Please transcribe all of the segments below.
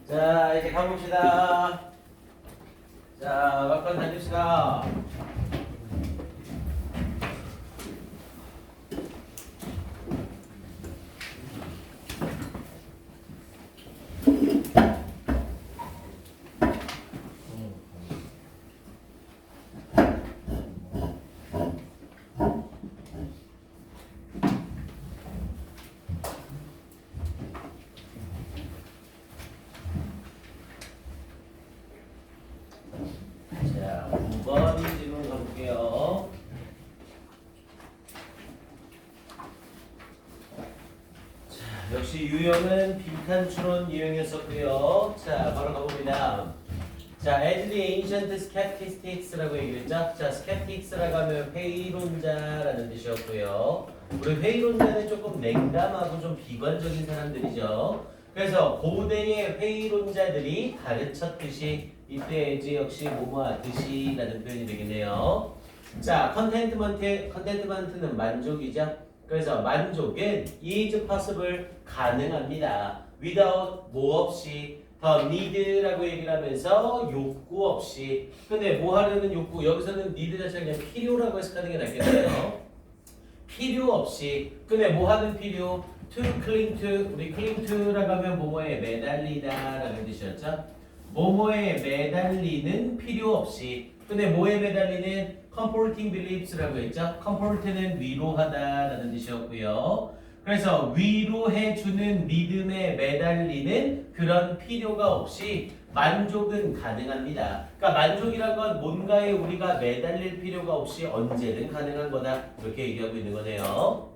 자, 이제 가봅시다. 자, 막판 다닙시다. 자, 5번 질문 가볼게요. 자, 역시 유형은 빈칸 추론 유형이었었고요. 자, 바로 가봅니다. 자, as the ancient skeptics라고 얘기를 했죠. 자, skeptics라고 하면 회의론자라는 뜻이었고요. 우리 회의론자는 조금 냉담하고 좀 비관적인 사람들이죠. 그래서 고대의 회의론자들이 가르쳤듯이 이때 as 역시 뭐뭐 하듯이라는 표현이 되겠네요. 자, 컨텐트먼트는 만족이죠. 그래서 만족은 is possible 가능합니다. without 뭐 없이 더 need라고 얘기를 하면서 욕구 없이. 근데 뭐 하려는 욕구, 여기서는 need 자체가 그냥 필요라고 해석하는 게 낫겠네요. 필요 없이. 근데 뭐 하는 필요? to cling to. 우리 cling to라고 하면 뭐뭐에 매달리다 라는 뜻이었죠. 뭐뭐에 매달리는 필요 없이. 근데 뭐에 매달리는 comforting beliefs라고 했죠. comfort는 위로하다 라는 뜻이었고요. 그래서 위로해주는 믿음에 매달리는 그런 필요가 없이 만족은 가능합니다. 그러니까 만족이란 건 뭔가에 우리가 매달릴 필요가 없이 언제든 가능한 거다. 이렇게 얘기하고 있는 거네요.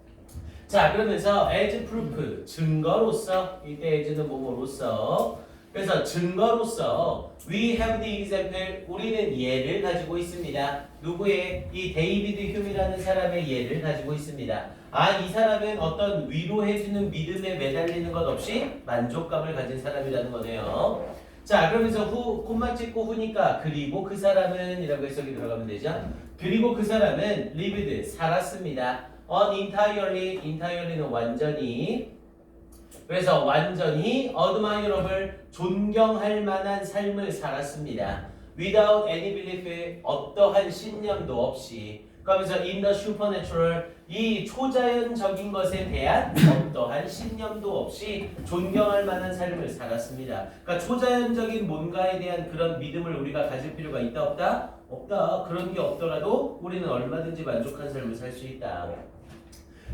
자, 그러면서 as proof, 증거로서, 이때 as는 뭐뭐로서. 그래서 증거로서 we have the example, 우리는 예를 가지고 있습니다. 누구의? 이 데이비드 휴미라는 사람의 예를 가지고 있습니다. 아, 이 사람은 어떤 위로해주는 믿음에 매달리는 것 없이 만족감을 가진 사람이라는 거네요. 자, 그러면서 후, 콤마 찍고 후니까 그리고 그 사람은 이라고 해석이 들어가면 되죠. 그리고 그 사람은 lived, 살았습니다. entirely는 완전히. 그래서 완전히 admirable, 존경할 만한 삶을 살았습니다. without any belief, 어떠한 신념도 없이. 그러면서 in the supernatural, 이 초자연적인 것에 대한 어떠한 신념도 없이 존경할 만한 삶을 살았습니다. 그러니까 초자연적인 뭔가에 대한 그런 믿음을 우리가 가질 필요가 있다 없다? 없다. 그런 게 없더라도 우리는 얼마든지 만족한 삶을 살 수 있다.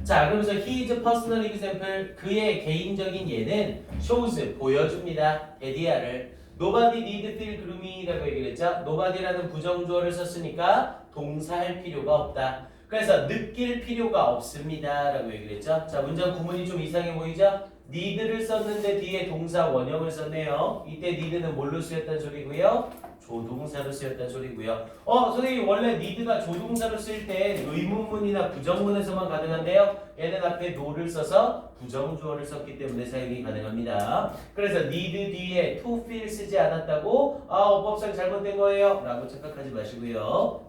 자, 그러면서 his personal example, 그의 개인적인 예는 shows, 보여줍니다. 에디아를. nobody need feel gloomy라고 얘기를 했죠. nobody라는 부정주어를 썼으니까 동사할 필요가 없다. 그래서 느낄 필요가 없습니다 라고 얘기를 했죠. 자, 문장 구문이 좀 이상해 보이죠? need를 썼는데 뒤에 동사 원형을 썼네요. 이때 need는 뭘로 쓰였다는 소리고요? 조동사로 쓰였다는 소리고요. 선생님, 원래 need가 조동사로 쓸 때 의문문이나 부정문에서만 가능한데요. 얘는 앞에 no를 써서 부정주어를 썼기 때문에 사용이 가능합니다. 그래서 need 뒤에 to feel 쓰지 않았다고 어법상 잘못된 거예요 라고 착각하지 마시고요.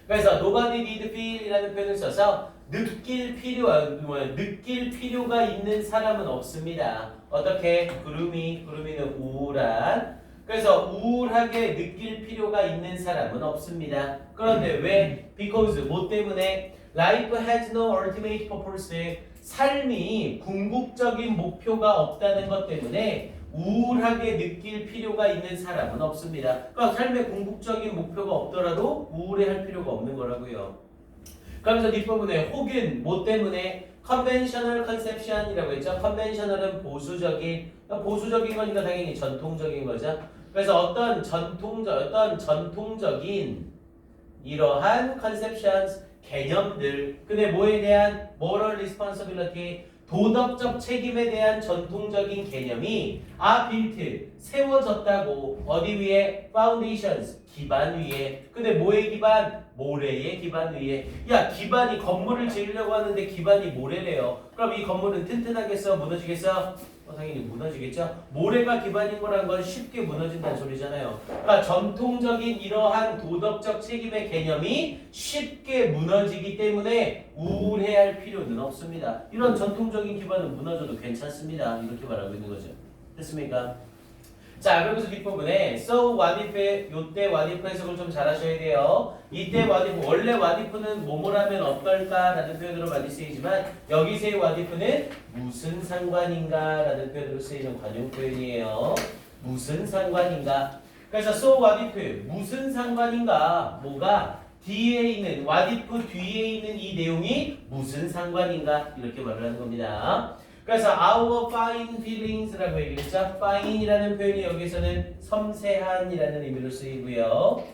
그래서 nobody need feel 이라는 표현을 써서 느낄 필요가 있는 사람은 없습니다. 어떻게? gloomy,는 우울한. 그래서 우울하게 느낄 필요가 있는 사람은 없습니다. 그런데 왜? because, 뭐 때문에? life has no ultimate purpose, 삶이 궁극적인 목표가 없다는 것 때문에 우울하게 느낄 필요가 있는 사람은 없습니다. 그러니까 삶의 궁극적인 목표가 없더라도 우울해할 필요가 없는 거라고요. 그러면서 뒷부분에 혹은 뭐 때문에 conventional conception이라고 했죠. conventional은 보수적인 거니까 당연히 전통적인 거죠. 그래서 어떤 전통적인 이러한 conceptions, 개념들, 근데 뭐에 대한 moral responsibility, 도덕적 책임에 대한 전통적인 개념이 built, 세워졌다고. 어디 위에? foundations, 기반 위에. 근데 뭐의 기반? 모래의 기반 위에. 야, 기반이 건물을 지으려고 하는데 기반이 모래래요. 그럼 이 건물은 튼튼하겠어? 무너지겠어? 당연히 무너지겠죠? 모래가 기반인 거란 건 쉽게 무너진다는 소리잖아요. 그러니까 전통적인 이러한 도덕적 책임의 개념이 쉽게 무너지기 때문에 우울해할 필요는 없습니다. 이런 전통적인 기반은 무너져도 괜찮습니다. 이렇게 말하고 있는 거죠. 됐습니까? 자, 그러면서 뒷부분에 so what if 요때 what if 해석을 좀 잘 하셔야 돼요. 이때 what if 원래 what if는 뭐뭐라면 어떨까 라는 표현으로 많이 쓰이지만 여기서의 what if는 무슨 상관인가 라는 표현으로 쓰이는 관용 표현이에요. 무슨 상관인가. 그래서 so what if 무슨 상관인가 뭐가 뒤에 있는 what if 뒤에 있는 이 내용이 무슨 상관인가 이렇게 말을 하는 겁니다. 그래서 our fine feelings라고 얘기했죠. fine이라는 표현이 여기서는 섬세한이라는 의미로 쓰이고요.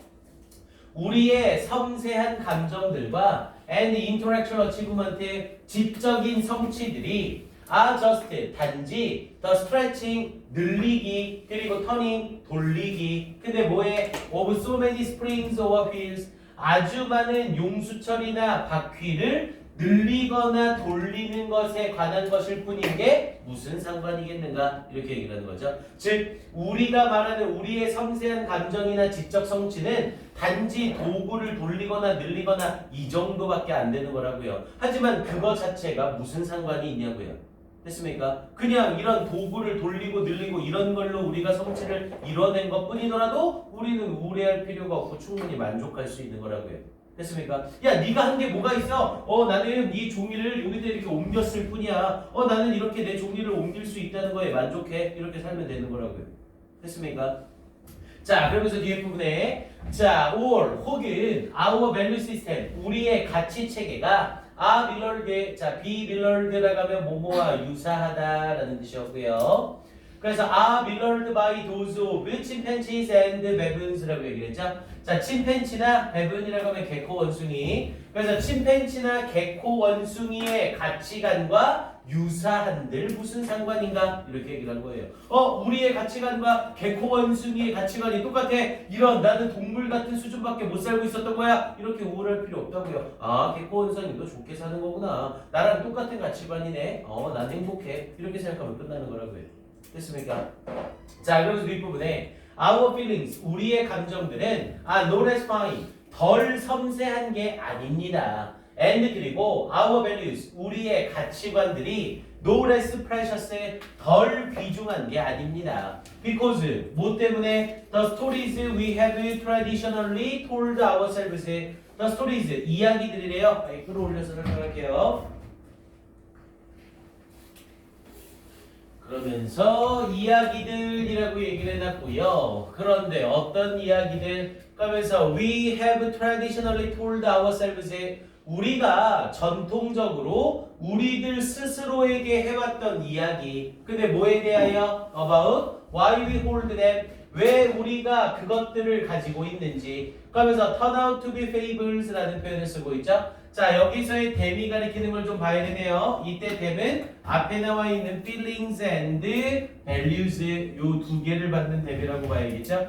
우리의 섬세한 감정들과 and intellectual achievement의 지적인 성취들이 are just 단지 the stretching 늘리기 그리고 turning 돌리기 근데 뭐에 of so many springs or wheels 아주 많은 용수철이나 바퀴를 늘리거나 돌리는 것에 관한 것일 뿐인 게 무슨 상관이겠는가 이렇게 얘기를 하는 거죠. 즉 우리가 말하는 우리의 섬세한 감정이나 지적 성취는 단지 도구를 돌리거나 늘리거나 이 정도밖에 안 되는 거라고요. 하지만 그거 자체가 무슨 상관이 있냐고요. 됐습니까? 그냥 이런 도구를 돌리고 늘리고 이런 걸로 우리가 성취를 이뤄낸 것 뿐이더라도 우리는 우려할 필요가 없고 충분히 만족할 수 있는 거라고요. 됐습니까? 야, 네가 한 게 뭐가 있어? 나는 이 종이를 여기다 이렇게 옮겼을 뿐이야. 나는 이렇게 내 종이를 옮길 수 있다는 거에 만족해. 이렇게 살면 되는 거라고요. 됐습니까? 자, 그러면서 뒤에 부분에 자, or 혹은 our value system 우리의 가치 체계가 a mirrored 자, be mirrored라고 하면 뭐뭐와 유사하다라는 뜻이었고요. 그래서 are mirrored by those of chimpanzees and baboons라고 얘기를 했죠. 자, 침팬지나 베분이라고 하면 개코 원숭이. 그래서 침팬지나 개코 원숭이의 가치관과 유사한들 무슨 상관인가 이렇게 얘기를 한 거예요. 우리의 가치관과 개코 원숭이의 가치관이 똑같아. 이런 나는 동물 같은 수준밖에 못 살고 있었던 거야. 이렇게 우울할 필요 없다고요. 아, 개코 원숭이도 좋게 사는 거구나. 나랑 똑같은 가치관이네. 난 행복해. 이렇게 생각하면 끝나는 거라고요. 됐습니까? 자, 그래서 뒷부분에 our feelings 우리의 감정들은 not as fine 덜 섬세한 게 아닙니다. and 그리고 our values 우리의 가치관들이 not as precious 덜 귀중한 게 아닙니다. because 뭐 때문에 the stories we have traditionally told ourselves the stories 이야기들이래요. 끌어올려서 설명할게요. 그러면서 이야기들이라고 얘기를 해놨고요. 그런데 어떤 이야기들? 그러면서 we have traditionally told ourselves 우리가 전통적으로 우리들 스스로에게 해왔던 이야기. 근데 뭐에 대하여? About why we hold them. 왜 우리가 그것들을 가지고 있는지. 그러면서 turn out to be fables라는 표현을 쓰고 있죠. 자, 여기서의 댐이 가리키는 걸 좀 봐야 되네요. 이때 댐은 앞에 나와 있는 feelings and values 요 두 개를 받는 댐이라고 봐야겠죠.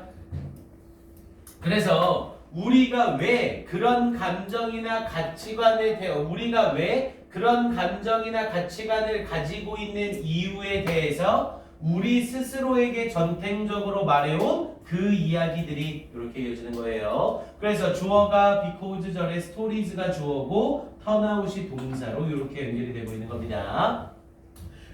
그래서 우리가 왜 그런 감정이나 가치관을 우리가 왜 그런 감정이나 가치관을 가지고 있는 이유에 대해서 우리 스스로에게 전통적으로 말해온 그 이야기들이 이렇게 이어지는 거예요. 그래서 주어가 because 전에 stories가 주어고 turnout이 동사로 이렇게 연결이 되고 있는 겁니다.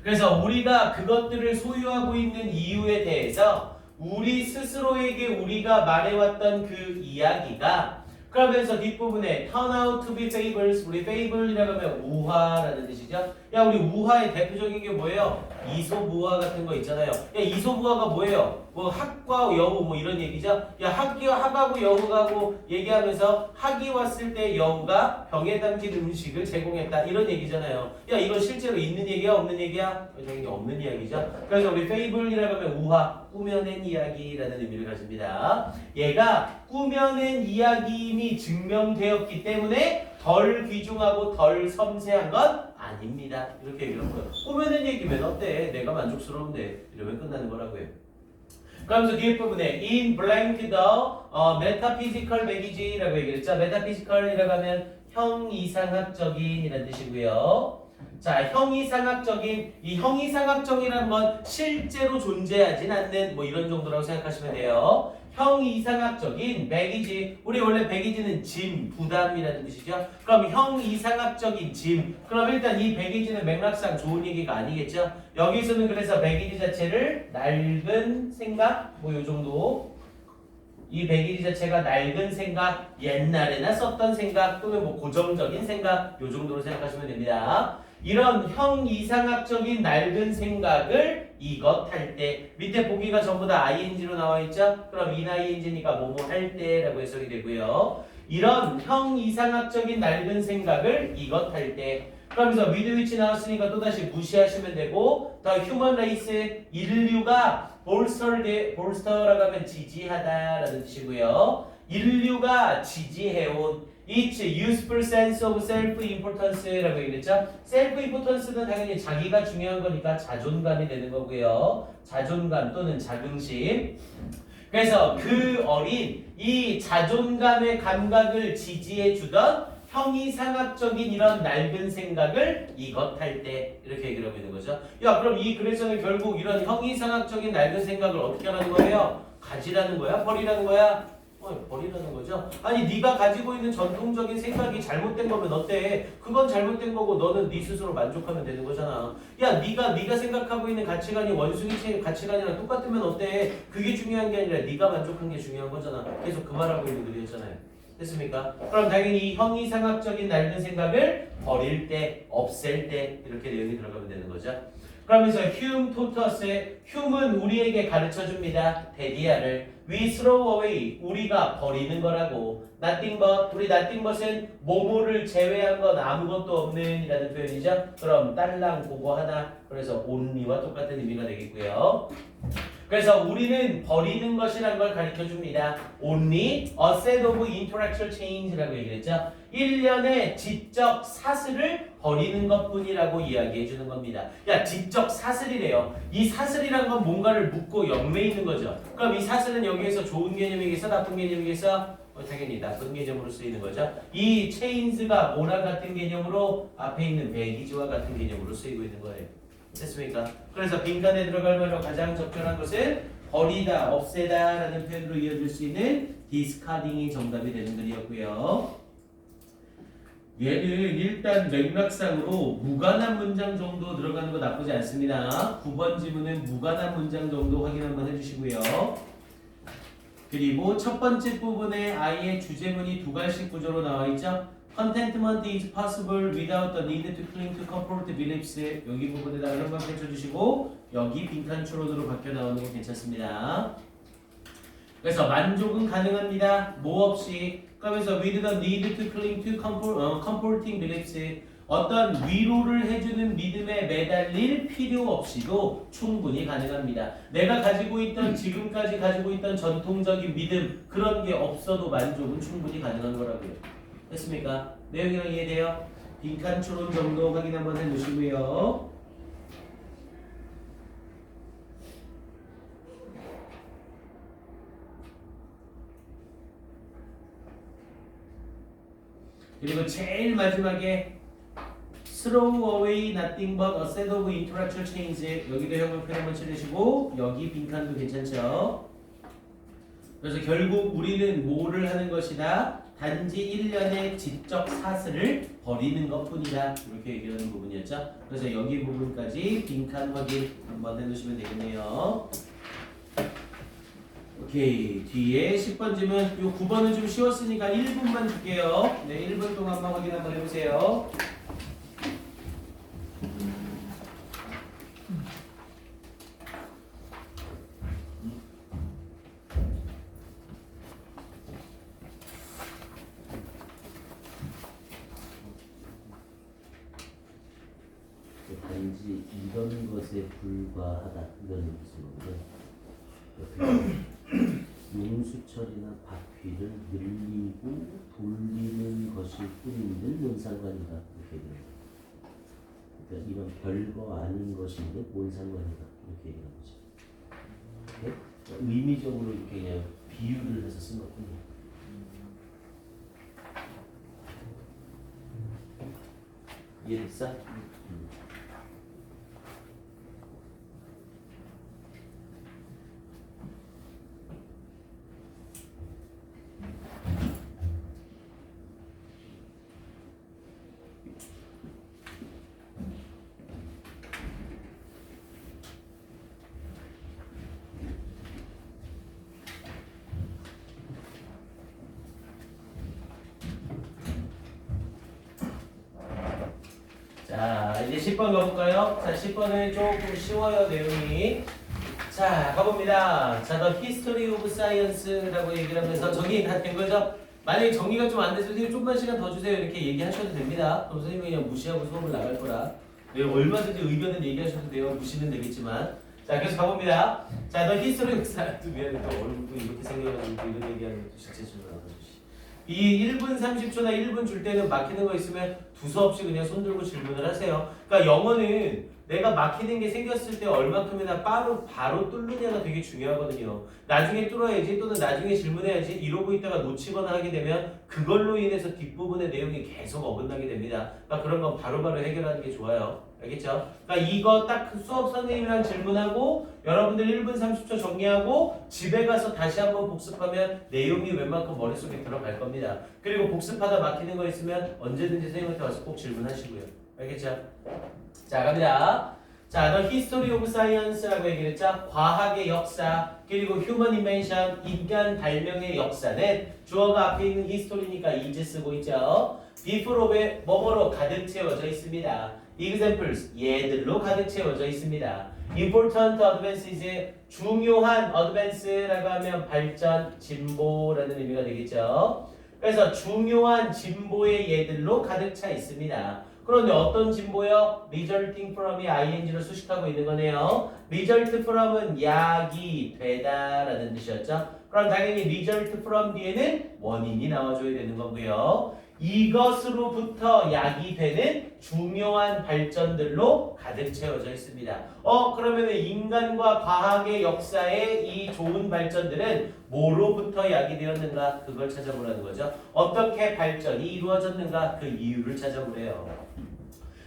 그래서 우리가 그것들을 소유하고 있는 이유에 대해서 우리 스스로에게 우리가 말해왔던 그 이야기가 그러면서 뒷부분에 turn out to be fables 우리 fable이라고 하면 우화라는 뜻이죠. 야, 우리 우화의 대표적인 게 뭐예요? 이솝우화 같은 거 있잖아요. 야, 이솝우화가 뭐예요? 뭐 학과 여우 뭐 이런 얘기죠. 야, 학하고 여우하고 얘기하면서 학이 왔을 때 여우가 병에 담긴 음식을 제공했다 이런 얘기잖아요. 야, 이건 실제로 있는 얘기야 없는 얘기야? 당연히 없는 이야기죠. 그래서 우리 fable이라고 하면 우화 꾸며낸 이야기라는 의미를 가집니다. 얘가 꾸며낸 이야기임이 증명되었기 때문에 덜 귀중하고 덜 섬세한 건 아닙니다. 이렇게 얘기를 한 거예요. 꾸며낸 얘기면 어때? 내가 만족스러운데 이러면 끝나는 거라고요. 그러면서 뒤에 부분에 in blank the metaphysical magician이라고 얘기를 했죠. metaphysical이라고 하면 형이상학적인 이라는 뜻이고요. 자, 형이상학적인 이 형이상학적이라는 건 실제로 존재하진 않는 뭐 이런 정도라고 생각하시면 돼요. 형이상학적인 baggage, 우리 원래 baggage는 짐, 부담이라는 뜻이죠. 그럼 형이상학적인 짐, 그럼 일단 이 baggage는 맥락상 좋은 얘기가 아니겠죠. 여기서는 그래서 baggage 자체를 낡은 생각, 뭐 요 정도. 이 백일이 자체가 낡은 생각, 옛날에나 썼던 생각 또는 뭐 고정적인 생각 요 정도로 생각하시면 됩니다. 이런 형이상학적인 낡은 생각을 이것 할 때 밑에 보기가 전부 다 ing로 나와 있죠? 그럼 ing니까 뭐뭐 할 때라고 해석이 되고요. 이런 형이상학적인 낡은 생각을 이것 할 때 그러면서 with which 나왔으니까 또다시 무시하시면 되고 더 human race 인류가 bolster라고 하면 지지하다라는 뜻이고요. 인류가 지지해온 its useful sense of self-importance라고 얘기했죠. self-importance는 당연히 자기가 중요한 거니까 자존감이 되는 거고요. 자존감 또는 자긍심. 그래서 그 어린 이 자존감의 감각을 지지해 주던 형이상학적인 이런 낡은 생각을 이것 할 때 이렇게 얘기를 하고 있는 거죠. 야, 그럼 이 글에서는 결국 이런 형이상학적인 낡은 생각을 어떻게 하라는 거예요? 가지라는 거야? 버리라는 거야? 버리라는 거죠. 아니 네가 가지고 있는 전통적인 생각이 잘못된 거면 어때? 그건 잘못된 거고 너는 네 스스로 만족하면 되는 거잖아. 야, 네가 생각하고 있는 가치관이 원숭이 가치관이랑 똑같으면 어때? 그게 중요한 게 아니라 네가 만족한 게 중요한 거잖아. 계속 그 말하고 있는 글이었잖아요. 됐습니까? 그럼 당연히 이 형이상학적인 낡은 생각을 버릴 때, 없앨 때 이렇게 내용이 들어가면 되는 거죠. 그러면서 Hume taught us의 Hume은 우리에게 가르쳐줍니다. 데디아를 We throw away 우리가 버리는 거라고 Nothing but 우리 nothing but은 뭐뭐를 제외한 건 아무것도 없는 이라는 표현이죠. 그럼 딸랑 그거 하나 그래서 only와 똑같은 의미가 되겠고요. 그래서 우리는 버리는 것이라는 걸 가르쳐줍니다. Only a set of intellectual change라고 얘기했죠. 1년의 지적 사슬을 버리는 것뿐이라고 이야기해 주는 겁니다. 야, 지적 사슬이래요. 이 사슬이란 건 뭔가를 묶고 연매 있는 거죠. 그럼 이 사슬은 여기에서 좋은 개념이겠어? 나쁜 개념이겠어? 당연히 나쁜 개념으로 쓰이는 거죠. 이 chains가 뭐랑 같은 개념으로 앞에 있는 baggage와 같은 개념으로 쓰이고 있는 거예요. 됐습니까? 그래서 빈칸에 들어갈 말로 가장 적절한 것은 버리다, 없애다 라는 표현으로 이어질 수 있는 discarding이 정답이 되는 글이었고요. 얘는 일단 맥락상으로 무관한 문장 정도 들어가는 거 나쁘지 않습니다. 9번 지문은 무관한 문장 정도 확인 한번 해주시고요. 그리고 첫 번째 부분에 아예 주제문이 두 갈씩 구조로 나와 있죠. Contentment is possible without the need to cling to comfort beliefs. 여기 부분에다가 한번 펼쳐주시고 여기 빈칸 추론으로 바뀌어 나오는 게 괜찮습니다. 그래서 만족은 가능합니다. 뭐 없이. 그러면서 with the need to cling to comforting beliefs. 어떤 위로를 해주는 믿음에 매달릴 필요 없이도 충분히 가능합니다. 내가 가지고 있던 지금까지 가지고 있던 전통적인 믿음 그런 게 없어도 만족은 충분히 가능한 거라고요. 됐습니까? 내용이랑 이해돼요? 빈칸 추론 정도 확인 한번 해주시고요. 그리고 제일 마지막에 throw away nothing but a set of intellectual change 여기도 형용표 한번 쳐주시고 여기 빈칸도 괜찮죠? 그래서 결국 우리는 뭐를 하는 것이다? 단지 1년의 지적 사슬을 버리는 것뿐이다 이렇게 얘기하는 부분이었죠. 그래서 여기 부분까지 빈칸 확인 한번 해두시면 되겠네요. 오케이, 뒤에 10번 질문 요 9번은 좀 쉬웠으니까 1분만 줄게요. 네, 1분 동안만 확인 한번 해보세요. 단지 이런 것에 불과하다 이런 뜻이거든요. 용수철이나 바퀴를 늘리고 돌리는 것일 뿐인데 뭔 상관이다 이렇게 얘기해요. 그러니까 이런 별거 아닌 것인데 뭔 상관이다 이렇게 얘기하는 거죠. 네? 의미적으로 이렇게 그냥 비유를 해서 쓴 것뿐이에요. 이해됐어? 이제 10번 가볼까요? 자, 10번은 조금 쉬워요, 내용이. 자, 가봅니다. 자, The History of Science라고 얘기를 하면서 정리 다 된 거죠? 만약에 정리가 좀 안 돼서 선생님 좀만 시간 더 주세요. 이렇게 얘기하셔도 됩니다. 그럼 선생님이 그냥 무시하고 수업을 나갈 거라. 네, 얼마든지 의견은 얘기하셔도 돼요. 무시는 되겠지만. 자, 계속 가봅니다. 자, The History of Science. 미안해, 또 얼굴도 이렇게 생겨가지고 이런 얘기하는 것도 진짜 좀 이 1분 30초나 1분 줄 때는 막히는 거 있으면 두서없이 그냥 손 들고 질문을 하세요. 그러니까 영어는 내가 막히는 게 생겼을 때 얼마큼이나 바로 뚫느냐가 되게 중요하거든요. 나중에 뚫어야지 또는 나중에 질문해야지 이러고 있다가 놓치거나 하게 되면 그걸로 인해서 뒷부분의 내용이 계속 어긋나게 됩니다. 그러니까 그런 건 바로바로 해결하는 게 좋아요. 알겠죠? 그러니까 이거 딱 수업 선생님이랑 질문하고 여러분들 1분 30초 정리하고 집에 가서 다시 한번 복습하면 내용이 웬만큼 머릿속에 들어갈 겁니다. 그리고 복습하다 막히는 거 있으면 언제든지 선생님한테 와서 꼭 질문하시고요. 알겠죠? 자, 갑니다. 자, The History of Science라고 얘기를 했죠. 과학의 역사 그리고 Human Invention, 인간 발명의 역사는 주어가 앞에 있는 history니까 is 쓰고 있죠. before of에 뭐뭐로 가득 채워져 있습니다. Examples, 예들로 가득 채워져 있습니다. Important advances, 중요한 advance라고 하면 발전, 진보라는 의미가 되겠죠. 그래서 중요한 진보의 예들로 가득 차 있습니다. 그런데 어떤 진보요? Resulting from이 ing로 수식하고 있는 거네요. Result from은 약이 되다라는 뜻이었죠. 그럼 당연히 result from 뒤에는 원인이 나와줘야 되는 거고요. 이것으로부터 약이 되는 중요한 발전들로 가득 채워져 있습니다. 그러면 인간과 과학의 역사의 이 좋은 발전들은 뭐로부터 약이 되었는가? 그걸 찾아보라는 거죠. 어떻게 발전이 이루어졌는가? 그 이유를 찾아보래요.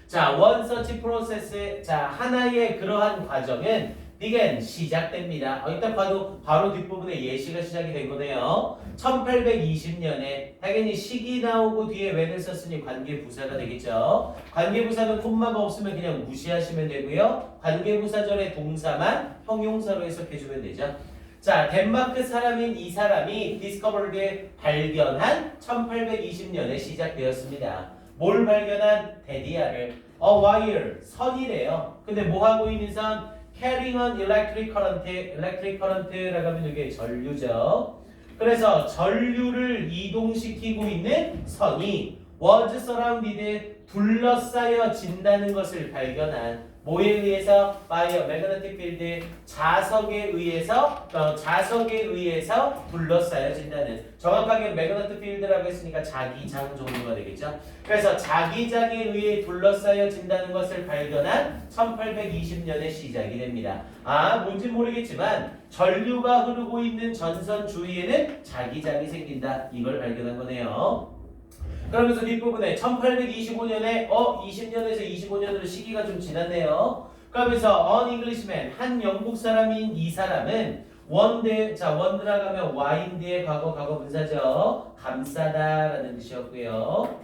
자, one such process, 자, 하나의 그러한 과정은 began, 시작됩니다. 일단 봐도 바로 뒷부분에 예시가 시작이 된 거네요. 1820년에 당연히 시기 나오고 뒤에 when을 썼으니 관계부사가 되겠죠. 관계부사는 콤마가 없으면 그냥 무시하시면 되고요. 관계부사절의 동사만 형용사로 해석해주면 되죠. 자, 덴마크 사람인 이 사람이 discovered, 발견한 1820년에 시작되었습니다. 뭘 발견한? 데디아를. wire, 선이래요. 근데 뭐 하고 있는 선? carrying on electric current라고 하면 이게 전류죠. 그래서 전류를 이동시키고 있는 선이 was surrounded, 둘러싸여진다는 것을 발견한 뭐에 의해서? by a magnetic field, 자석에 의해서 둘러싸여진다는, 정확하게 magnetic field라고 했으니까 자기장 정도가 되겠죠. 그래서 자기장에 의해 둘러싸여진다는 것을 발견한 1820년의 시작이 됩니다. 뭔지 모르겠지만 전류가 흐르고 있는 전선 주위에는 자기장이 생긴다. 이걸 발견한 거네요. 그러면서 뒷부분에 1825년에 20년에서 25년으로 시기가 좀 지났네요. 그러면서 an Englishman, 한 영국 사람인 이 사람은 원드 들어가면 와인드의 과거 분사죠. 감싸다라는 뜻이었고요.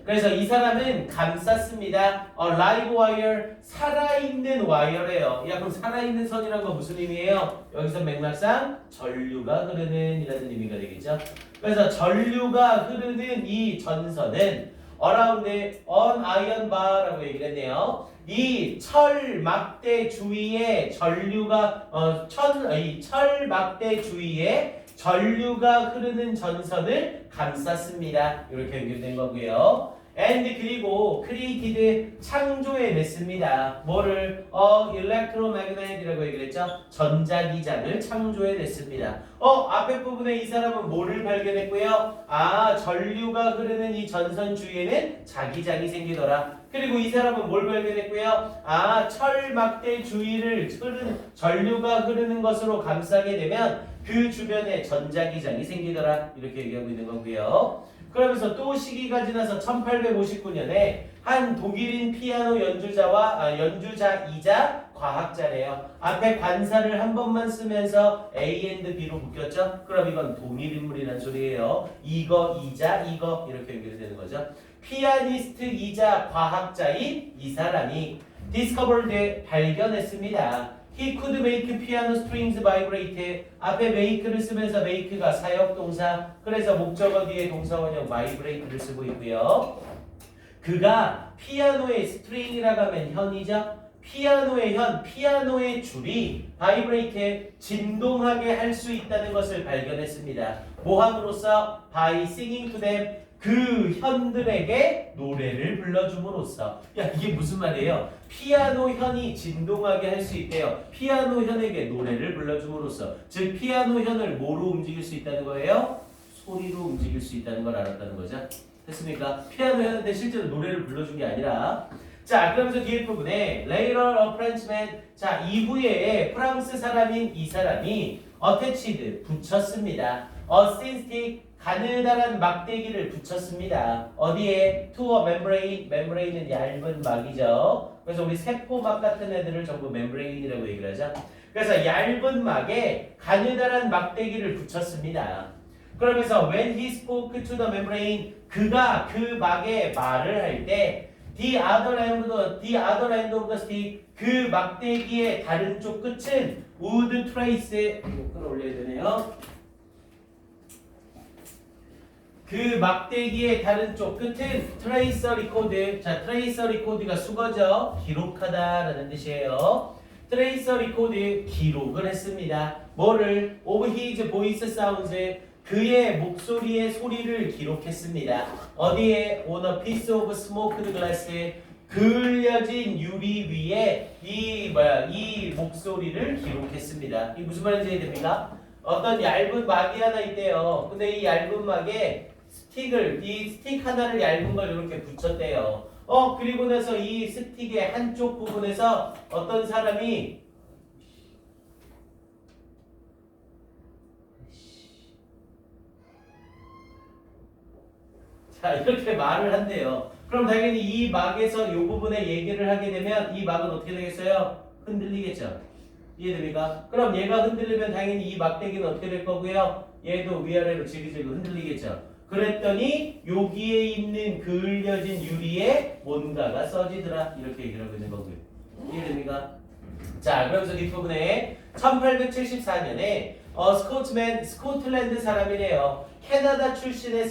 그래서 이 사람은 감쌌습니다. live wire, 살아있는 와이어래요. 그럼 살아있는 선이란 건 무슨 의미예요? 여기서 맥락상 전류가 흐르는 이라는 의미가 되겠죠. 그래서 전류가 흐르는 이 전선은 around an iron bar라고 얘기를 했네요. 이 철막대 주위에 전류가 이 철막대 주위에 전류가 흐르는 전선을 감쌌습니다. 이렇게 연결된 거고요. and 그리고 created, 창조해냈습니다. 뭐를? electromagnet이라고 얘기를 했죠. 전자기장을 창조해냈습니다. 앞에 부분에 이 사람은 뭐를 발견했고요? 전류가 흐르는 이 전선 주위에는 자기장이 생기더라. 그리고 이 사람은 뭘 발견했고요? 철막대 주위를 전류가 흐르는 것으로 감싸게 되면 그 주변에 전자기장이 생기더라. 이렇게 얘기하고 있는 거고요. 그러면서 또 시기가 지나서 1859년에 한 독일인 피아노 연주자이자 과학자래요. 앞에 관사를 한 번만 쓰면서 A and B로 묶였죠? 그럼 이건 동일 인물이란 소리예요. 이거이자 이거 이렇게 연결되는 거죠. 피아니스트이자 과학자인 이 사람이 discovered, 발견했습니다. He could make piano strings vibrate. 앞에 make를 쓰면서 make가 사역동사, 그래서 목적어 뒤에 동사원형 vibrate를 쓰고 있고요. 그가 피아노의 스트링이라고 하면 현이죠. 피아노의 현, 피아노의 줄이 바이브레이트에 진동하게 할 수 있다는 것을 발견했습니다. 뭐함으로써 by singing to them 그 현들에게 노래를 불러줌으로써. 야, 이게 무슨 말이에요? 피아노 현이 진동하게 할 수 있대요. 피아노 현에게 노래를 불러줌으로써. 즉 피아노 현을 뭐로 움직일 수 있다는 거예요? 소리로 움직일 수 있다는 걸 알았다는 거죠. 됐습니까? 피아노 현한테 실제로 노래를 불러준 게 아니라. 자, 그러면서 뒤에 부분에 later a Frenchman. 자, 이후에 프랑스 사람인 이 사람이 attached 붙였습니다. a thin stick 가느다란 막대기를 붙였습니다. 어디에? to a membrane. membrane은 얇은 막이죠. 그래서 우리 세포막 같은 애들을 전부 membrane이라고 얘기를 하죠. 그래서 얇은 막에 가느다란 막대기를 붙였습니다. 그러면서 when he spoke to the membrane 그가 그 막에 말을 할 때 the other end of the stick 그 막대기의 다른 쪽 끝은 would trace 끌어올려야 되네요. 그 막대기의 다른 쪽 끝은 tracer record. 자, tracer record가 수거죠. 기록하다라는 뜻이에요. tracer record 기록을 했습니다. 뭐를? of his voice sounds 그의 목소리의 소리를 기록했습니다. 어디에? on a piece of smoked glass 그을려진 유리 위에 이 목소리를 기록했습니다. 이게 무슨 말인지 이해됩니까? 어떤 얇은 막이 하나 있대요. 근데 이 얇은 막에 이 스틱 하나를 얇은 걸 이렇게 붙였대요. 그리고 나서 이 스틱의 한쪽 부분에서 어떤 사람이 자, 이렇게 말을 한대요. 그럼 당연히 이 막에서 이 부분에 얘기를 하게 되면 이 막은 어떻게 되겠어요? 흔들리겠죠. 이해됩니까? 그럼 얘가 흔들리면 당연히 이 막대기는 어떻게 될 거고요? 얘도 위아래로 지그재그 흔들리겠죠. 그랬더니 여기에 있는 그을려진 유리에 뭔가가 써지더라. 이렇게 얘기를 하고 있는 거고요. 이해됩니까? 자, 그러면서 뒷부분에 1874년에 스코트맨, 스코틀랜드 사람이래요. 캐나다 출신의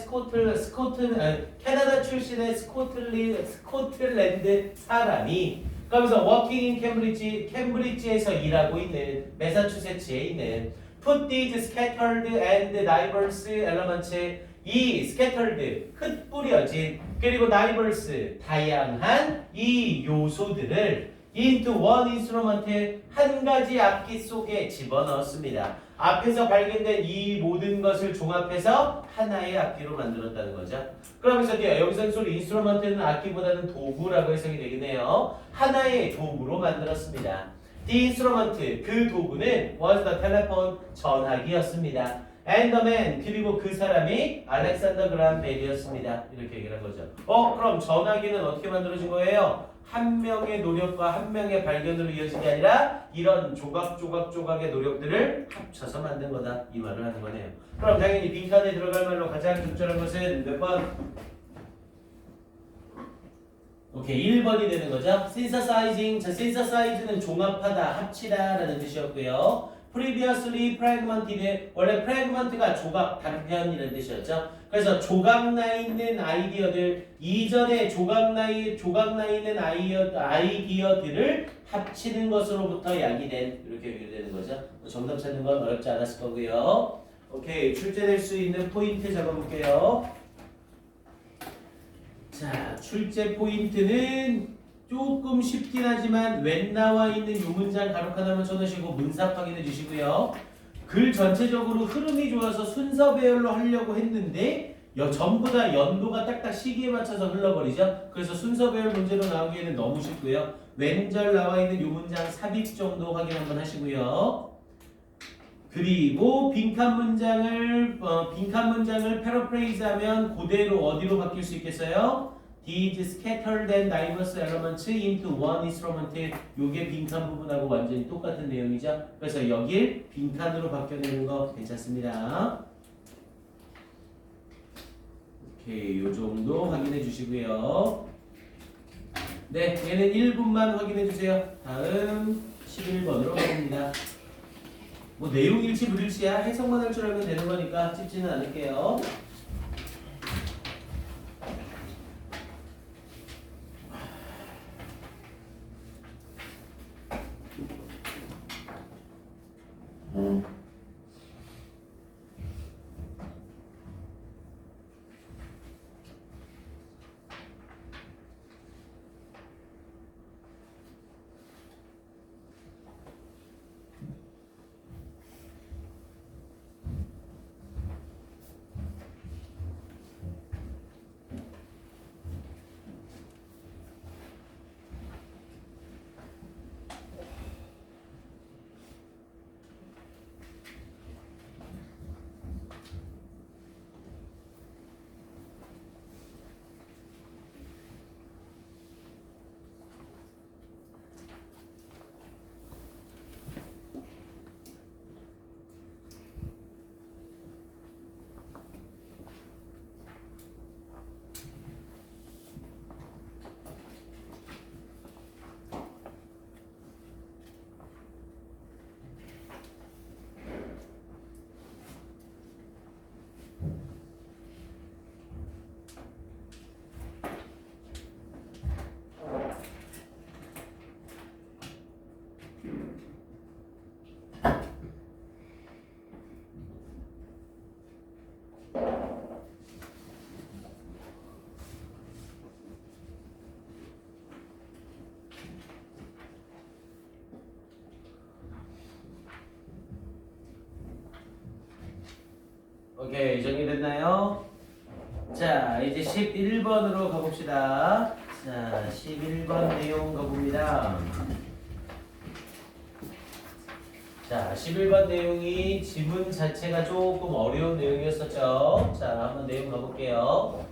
스코틀랜드 사람이 그러면서 워킹 인 캠브리지에서 일하고 있는 매사추세츠에 있는 put these scattered and diverse elements 이 scattered 흩뿌려진 그리고 diverse 다양한 이 요소들을 into one instrument 한 가지 악기 속에 집어넣었습니다. 앞에서 발견된 이 모든 것을 종합해서 하나의 악기로 만들었다는 거죠. 그러면서 여기서는 소리 인스트루먼트는 악기보다는 도구라고 해석이 되겠네요. 하나의 도구로 만들었습니다. The instrument 그 도구는 was the telephone 전화기였습니다. And the man 그리고 그 사람이 알렉산더 그라함 벨이었습니다. 이렇게 얘기를 한 거죠. 그럼 전화기는 어떻게 만들어진 거예요? 한 명의 노력과 한 명의 발견으로 이어진 게 아니라 이런 조각의 노력들을 합쳐서 만든 거다. 이 말을 하는 거네요. 그럼 당연히 빈칸에 들어갈 말로 가장 적절한 것은 몇 번? 오케이, 1번이 되는 거죠. synthesizing. 자, synthesize는 종합하다, 합치다 라는 뜻이었고요. previously fragmented. 원래 fragment가 조각, 단편이라는 뜻이었죠. 그래서 조각나 있는 아이디어들, 이전에 조각나 있는 아이디어들을 합치는 것으로부터 야기된 이렇게 연결되는 거죠. 정답 찾는 건 어렵지 않았을 거고요. 오케이, 출제될 수 있는 포인트 잡아볼게요. 자, 출제 포인트는 조금 쉽긴 하지만 웬 나와 있는 요 문장 가로 하나만 쳐놓으시고 문사 확인해 주시고요. 글 전체적으로 흐름이 좋아서 순서 배열로 하려고 했는데 전부 다 연도가 딱딱 시기에 맞춰서 흘러버리죠. 그래서 순서 배열 문제로 나오기에는 너무 쉽고요. 왼절 나와 있는 요 문장 삽입 정도 확인 한번 하시고요. 그리고 빈칸 문장을 패러프레이즈하면 그대로 어디로 바뀔 수 있겠어요? These scattered and diverse elements into one instrument. 요게 빈칸 부분하고 완전히 똑같은 내용이죠. 그래서 여길 빈칸으로 바뀌어내는 거 괜찮습니다. 오케이, 요 정도 확인해 주시고요. 네, 얘는 1분만 확인해 주세요. 다음 11번으로 가봅니다. 뭐 내용 일치 불일치야 해석만 할 줄 알면 되는 거니까 찝지는 않을게요. 오케이, 정리됐나요? 자, 이제 11번으로 가봅시다. 자, 11번 내용 가봅니다. 자, 11번 내용이 지문 자체가 조금 어려운 내용이었었죠. 자, 한번 내용 가볼게요.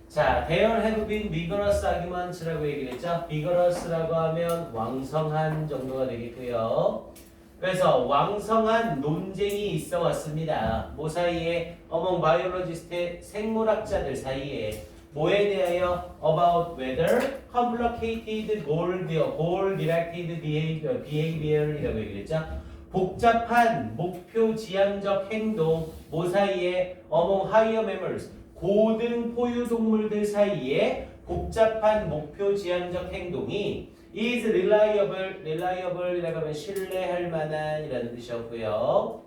자, there have been vigorous arguments라고 얘기를 했죠. vigorous라고 하면 왕성한 정도가 되겠고요. 그래서 왕성한 논쟁이 있어 왔습니다. 뭐 사이에? among biologists, 생물학자들 사이에. 뭐에 대하여? about whether complicated goal-directed behavior이라고 얘기를 했죠. 복잡한 목표 지향적 행동, 뭐 사이에? among higher mammals, 고등 포유동물들 사이에 복잡한 목표 지향적 행동이 is reliable이라고 하면 신뢰할 만한이라는 뜻이었고요.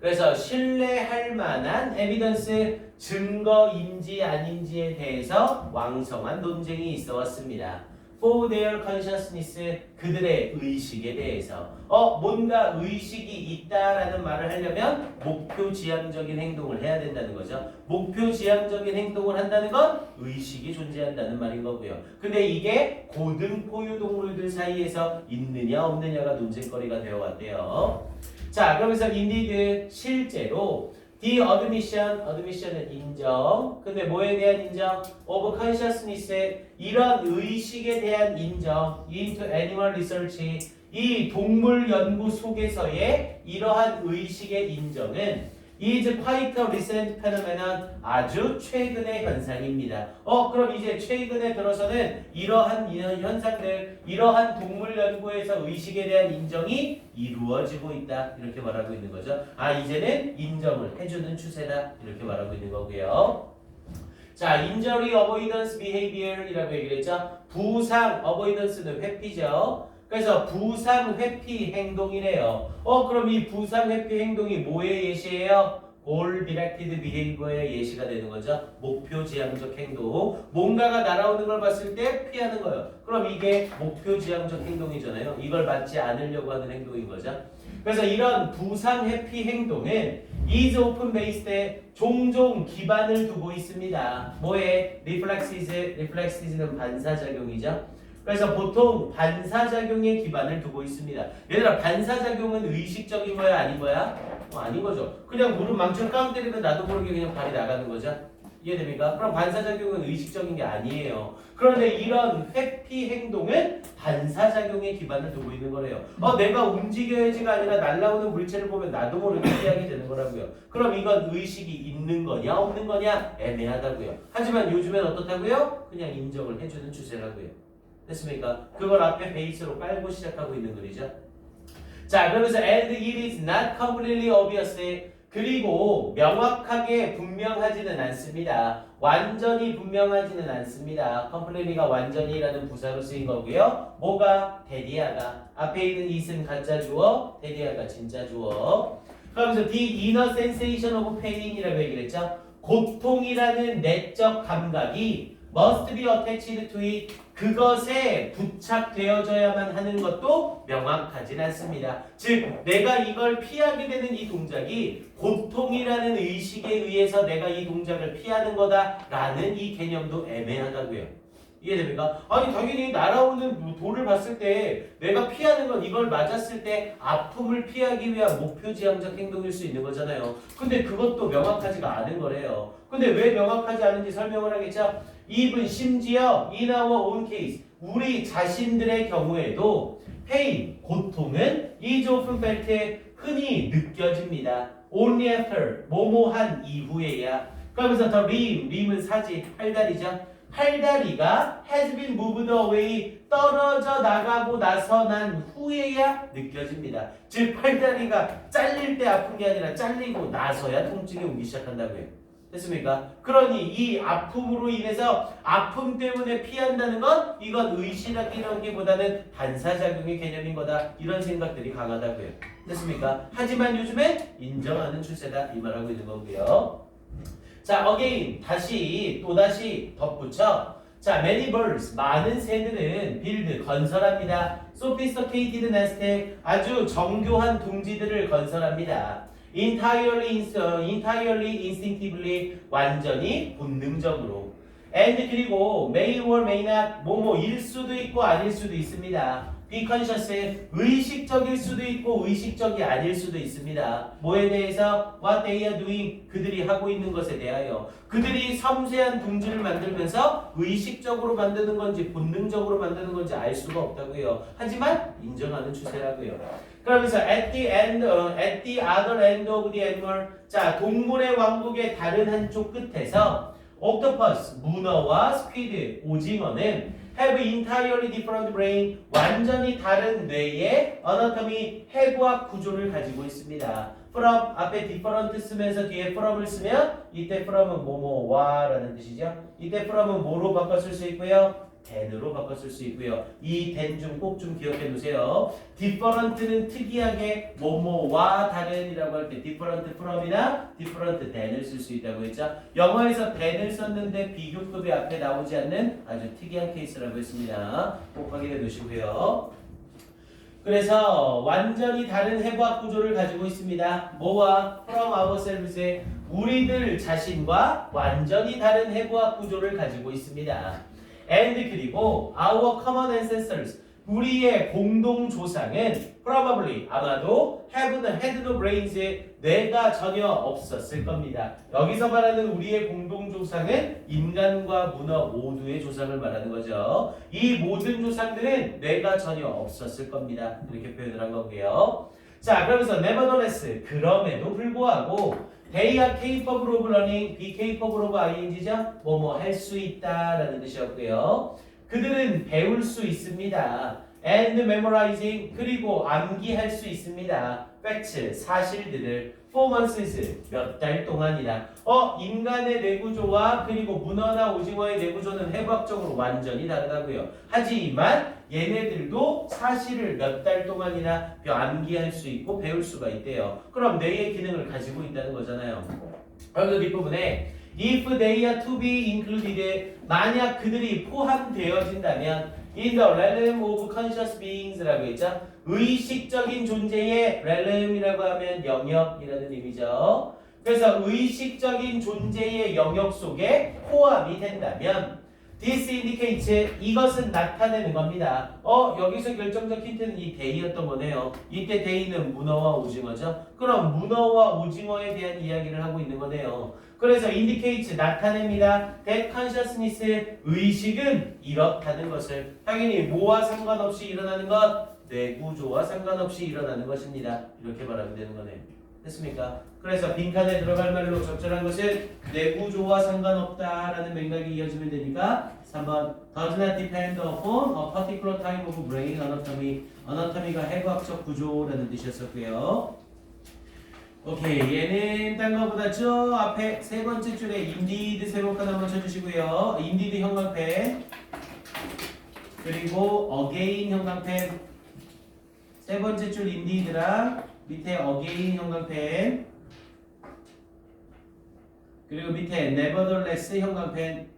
그래서 신뢰할 만한 evidence, 증거인지 아닌지에 대해서 왕성한 논쟁이 있어 왔습니다. For their consciousness, 그들의 의식에 대해서. 뭔가 의식이 있다라는 말을 하려면 목표 지향적인 행동을 해야 된다는 거죠. 목표 지향적인 행동을 한다는 건 의식이 존재한다는 말인 거고요. 근데 이게 고등 포유동물들 사이에서 있느냐 없느냐가 논쟁거리가 되어 왔대요. 자, 그러면서 indeed, 실제로 the admission은 인정. 근데 뭐에 대한 인정? of consciousness, 이런 의식에 대한 인정. into animal research, 이 동물 연구 속에서의 이러한 의식의 인정은 is quite a recent phenomenon, 아주 최근의 현상입니다. 그럼 이제 최근에 들어서는 이러한 현상들, 이러한 동물 연구에서 의식에 대한 인정이 이루어지고 있다. 이렇게 말하고 있는 거죠. 이제는 인정을 해주는 추세다. 이렇게 말하고 있는 거고요. 자, injury avoidance behavior이라고 얘기를 했죠. 부상, avoidance는 회피죠. 그래서 부상 회피 행동이래요. 그럼 이 부상 회피 행동이 뭐의 예시예요? goal directed behavior의 예시가 되는 거죠. 목표 지향적 행동. 뭔가가 날아오는 걸 봤을 때 피하는 거예요. 그럼 이게 목표 지향적 행동이잖아요. 이걸 맞지 않으려고 하는 행동인 거죠. 그래서 이런 부상 회피 행동은 is often based에 종종 기반을 두고 있습니다. 뭐에? reflexes는 반사작용이죠. 그래서 보통 반사작용에 기반을 두고 있습니다. 얘들아, 반사작용은 의식적인 거야 아닌 거야? 아닌 거죠. 그냥 무릎 망쳐 깡 때리면 나도 모르게 그냥 발이 나가는 거죠. 이해됩니까? 그럼 반사작용은 의식적인 게 아니에요. 그런데 이런 회피 행동은 반사작용에 기반을 두고 있는 거래요. 내가 움직여야지가 아니라 날아오는 물체를 보면 나도 모르게 피하게 되는 거라고요. 그럼 이건 의식이 있는 거냐 없는 거냐 애매하다고요. 하지만 요즘엔 어떻다고요? 그냥 인정을 해주는 추세라고요. 됐습니까? 그걸 앞에 베이스로 깔고 시작하고 있는 글이죠. 자, 그러면서 and it is not completely obvious, 그리고 명확하게 분명하지는 않습니다. 완전히 분명하지는 않습니다. completely가 완전히라는 부사로 쓰인 거고요. 뭐가? 데디아가. 앞에 있는 it은 가짜 주어, 데디아가 진짜 주어. 그러면서 the inner sensation of pain이라고 얘기를 했죠. 고통이라는 내적 감각이 must be attached to it. 그것에 부착되어져야만 하는 것도 명확하진 않습니다. 즉 내가 이걸 피하게 되는 이 동작이 고통이라는 의식에 의해서 내가 이 동작을 피하는 거다라는 이 개념도 애매하다고요. 이해됩니까? 아니 당연히 날아오는 돌을 봤을 때 내가 피하는 건 이걸 맞았을 때 아픔을 피하기 위한 목표지향적 행동일 수 있는 거잖아요. 근데 그것도 명확하지가 않은 거래요. 근데 왜 명확하지 않은지 설명을 하겠죠? even 심지어 in our own case 우리 자신들의 경우에도 pain, 고통은 is often felt 흔히 느껴집니다. only after 뭐뭐한 이후에야. 그러면서 the lim은 사지, 팔다리죠. 팔다리가 has been moved away 떨어져 나가고 나서 난 후에야 느껴집니다. 즉 팔다리가 잘릴 때 아픈 게 아니라 잘리고 나서야 통증이 오기 시작한다고요. 됐습니까? 그러니 이 아픔으로 인해서 아픔 때문에 피한다는 건 이건 의식이라기보다는 반사작용의 개념인 거다. 이런 생각들이 강하다고요. 됐습니까? 하지만 요즘엔 인정하는 추세다 이 말하고 있는 거고요. 자, again 또다시 덧붙여. 자, many birds 많은 새들은 build 건설합니다. sophisticated nest 아주 정교한 둥지들을 건설합니다. entirely instinctively 완전히 본능적으로. and 그리고 may or may not 뭐뭐일 수도 있고 아닐 수도 있습니다. be conscious 의식적일 수도 있고 의식적이 아닐 수도 있습니다. 뭐에 대해서? what they are doing 그들이 하고 있는 것에 대하여. 그들이 섬세한 둥지를 만들면서 의식적으로 만드는 건지 본능적으로 만드는 건지 알 수가 없다고요. 하지만 인정하는 추세라고요. 그러면서 at the other end of the animal 자 동물의 왕국의 다른 한쪽 끝에서 octopus 문어와 squid 오징어는 have entirely different brain 완전히 다른 뇌의 anatomy 해부학 구조를 가지고 있습니다. from 앞에 different 쓰면서 뒤에 from을 쓰면 이때 from은 뭐뭐와 라는 뜻이죠. 이때 from은 뭐로 바꿔 쓸 수 있고요. than으로 바꿔 쓸 수 있고요. 이 than 좀 꼭 좀 기억해 두세요. different는 특이하게 뭐뭐와 다른이라고 할 때 different from이나 different than을 쓸 수 있다고 했죠. 영어에서 than을 썼는데 비교급이 앞에 나오지 않는 아주 특이한 케이스라고 했습니다. 꼭 확인해 두시고요. 그래서 완전히 다른 해부학 구조를 가지고 있습니다. 뭐와? from ourselves의 우리들 자신과 완전히 다른 해부학 구조를 가지고 있습니다. and 그리고 our common ancestors 우리의 공동 조상은 probably 아마도 had no brains 뇌가 전혀 없었을 겁니다. 여기서 말하는 우리의 공동 조상은 인간과 문어 모두의 조상을 말하는 거죠. 이 모든 조상들은 뇌가 전혀 없었을 겁니다. 이렇게 표현을 한 거고요. 자, 그러면서 nevertheless 그럼에도 불구하고 they are capable of learning, be capable of ing죠? 뭐뭐 할 수 있다라는 뜻이었고요. 그들은 배울 수 있습니다. and memorizing 그리고 암기할 수 있습니다. facts 사실들을 for months 몇 달 동안이다. 인간의 뇌구조와 그리고 문어나 오징어의 뇌구조는 해부학적으로 완전히 다르다고요. 하지만 얘네들도 사실을 몇 달 동안이나 암기할 수 있고 배울 수가 있대요. 그럼 뇌의 기능을 가지고 있다는 거잖아요. 그래서 뒷부분에 if they are to be included 만약 그들이 포함되어진다면 in the realm of conscious beings 라고 했죠. 의식적인 존재의 realm이라고 하면 영역이라는 의미죠. 그래서 의식적인 존재의 영역 속에 포함이 된다면 this indicates 이것은 나타내는 겁니다. 여기서 결정적 힌트는 이 데이였던 거네요. 이때 데이는 문어와 오징어죠. 그럼 문어와 오징어에 대한 이야기를 하고 있는 거네요. 그래서 indicates 나타냅니다. that consciousness 의식은 이렇다는 것을 당연히 뭐와 상관없이 일어나는 것 뇌구조와 상관없이 일어나는 것입니다. 이렇게 말하면 되는 거네요. 됐습니까? 그래서 빈칸에 들어갈 말로 적절한 것은 뇌구조와 상관없다라는 맥락이 이어지면 되니까 3번 does not depend upon a particular type of brain anatomy. anatomy가 해부학적 구조라는 뜻이었었고요. 오케이, 얘는 딴 거보다 저 앞에 세 번째 줄에 indeed 세번간 한번 쳐주시고요. indeed 형광펜 그리고 again 형광펜 세 번째 줄 indeed랑 밑에 again 형광펜 그리고 밑에 nevertheless 형광펜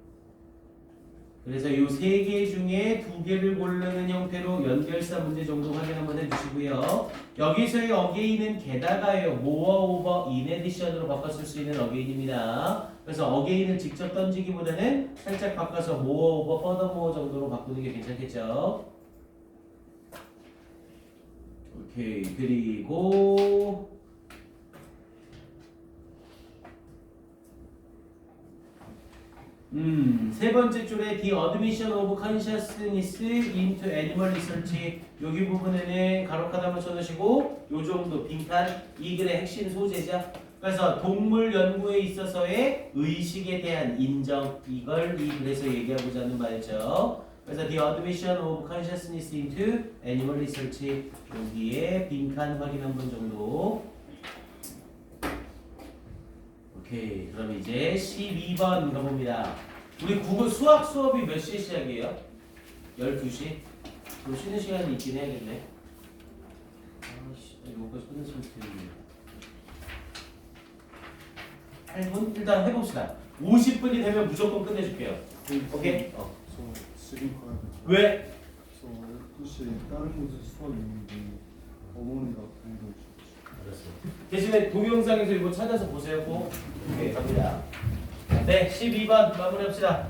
그래서 이 세 개 중에 두 개를 고르는 형태로 연결사 문제 정도 확인 한번 해주시고요. 여기서의 again은 게다가예요. more over in addition으로 바꿨을 수 있는 again입니다. 그래서 again을 직접 던지기보다는 살짝 바꿔서 more over furthermore 정도로 바꾸는 게 괜찮겠죠. 오케이, 그리고 세 번째 줄에 the admission of consciousness into animal research 여기 부분에는 가로카드 한번 쳐놓으시고 요 정도 빈칸 이 글의 핵심 소재죠. 그래서 동물 연구에 있어서의 의식에 대한 인정 이걸 이 글에서 얘기하고자 하는 바였죠. 그래서 the admission of consciousness into animal research 여기에 빈칸 확인 한 번 정도. 오케이, 그럼 이제 12번 가봅니다. 우리 국어 수학 수업이 몇 시에 시작이에요? 12시? 그럼 쉬는 시간이 있긴 해야겠네. 아씨, 이거까지 끝냈으면 좋겠는데. 8분? 일단 해봅시다. 50분이 되면 무조건 끝내줄게요. 오케이? 저 지금 가야 돼. 왜? 저 12시에 다른 곳에 수업 있는데 어머니가 불러주셨어요. 알았어. 대신에 동영상에서 이거 찾아서 보세요. 꼭. 오케이, 갑니다. 네, 12번 마무리합시다.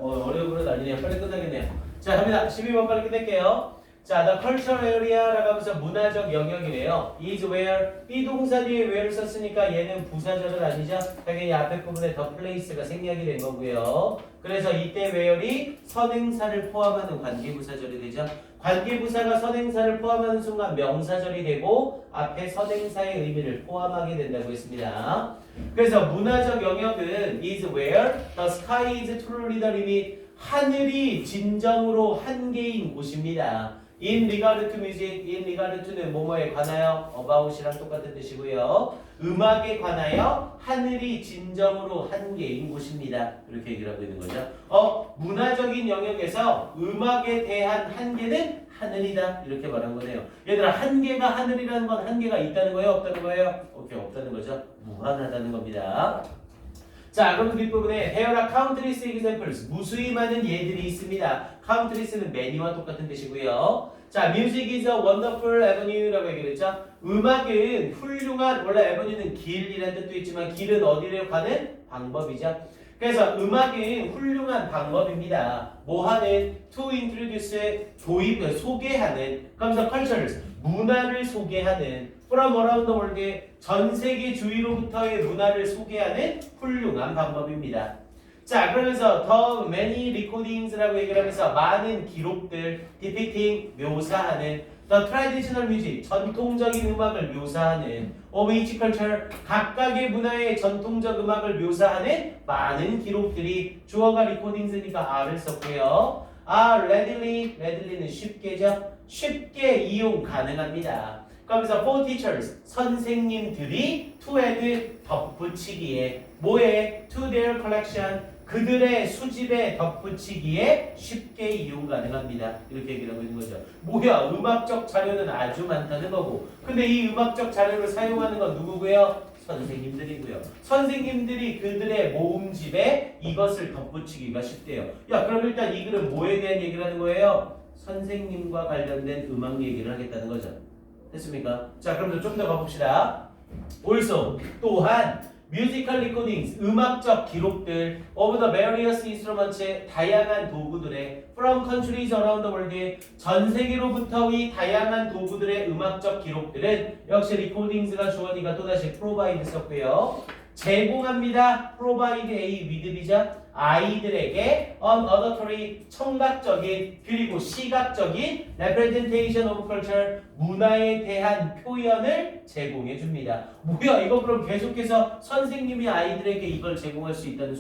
어려우면 난리네요. 빨리 끝나겠네요. 자, 갑니다. 12번 빨리 끝낼게요. 자, the cultural area라고 하면서 문화적 영역이래요. is where 비동사 뒤에 where를 썼으니까 얘는 부사절은 아니죠. 당연히 앞에 부분에 the place가 생략이 된 거고요. 그래서 이때 where이 선행사를 포함하는 관계부사절이 되죠. 관계부사가 선행사를 포함하는 순간 명사절이 되고 앞에 선행사의 의미를 포함하게 된다고 했습니다. 그래서 문화적 영역은 is where the sky is truly the limit 하늘이 진정으로 한계인 곳입니다. In regard to music, in regard to는 뭐뭐에 관하여 about이랑 똑같은 뜻이고요. 음악에 관하여 하늘이 진정으로 한계인 곳입니다. 이렇게 얘기를 하고 있는 거죠. 문화적인 영역에서 음악에 대한 한계는 하늘이다. 이렇게 말한 거네요. 얘들아, 한계가 하늘이라는 건 한계가 있다는 거예요? 없다는 거예요? 오케이, 없다는 거죠. 무한하다는 겁니다. 자, 그럼 뒷부분에 There are countless examples. 무수히 많은 예들이 있습니다. countless는 many와 똑같은 뜻이고요. 자, music is a wonderful avenue라고 얘기를 했죠. 음악은 훌륭한, 원래 avenue는 길이라는 뜻도 있지만 길은 어디를 가는 방법이죠. 그래서 음악은 훌륭한 방법입니다. 뭐 하는? To introduce, 소개하는. 그러면서 cultures, 문화를 소개하는. From around the world, 전 세계 주위로부터의 문화를 소개하는 훌륭한 방법입니다. 자, 그러면서 the many recordings라고 얘기를 하면서 많은 기록들, depicting, 묘사하는 the traditional music, 전통적인 음악을 묘사하는 of each culture, 각각의 문화의 전통적 음악을 묘사하는 많은 기록들이 주어가 recordings니까 R을 썼고요. are readilly는 쉽게죠. 쉽게 이용 가능합니다. 그러면서 for teachers, 선생님들이 to add, 덧붙이기에 뭐에? to their collection, 그들의 수집에 덧붙이기에 쉽게 이용 가능합니다. 이렇게 얘기를 하고 있는 거죠. 뭐야? 음악적 자료는 아주 많다는 거고. 근데 이 음악적 자료를 사용하는 건 누구고요? 선생님들이고요. 선생님들이 그들의 모음집에 이것을 덧붙이기가 쉽대요. 야, 그럼 일단 이 글은 뭐에 대한 얘기를 하는 거예요? 선생님과 관련된 음악 얘기를 하겠다는 거죠. 됐습니까? 자, 그럼 좀 더 가봅시다. also, 또한 musical recordings, 음악적 기록들 of the various instruments, 다양한 도구들의 from countries around the world, 전 세계로부터의 다양한 도구들의 음악적 기록들은 역시 recordings가 주어니까 또다시 provide 썼고요. 제공합니다. provide a with B죠. 아이들에게 unauditory 청각적인 그리고 시각적인 representation of culture 문화에 대한 표현을 제공해 줍니다. 뭐야 이거 그럼 계속해서 선생님이 아이들에게 이걸 제공할 수 있다는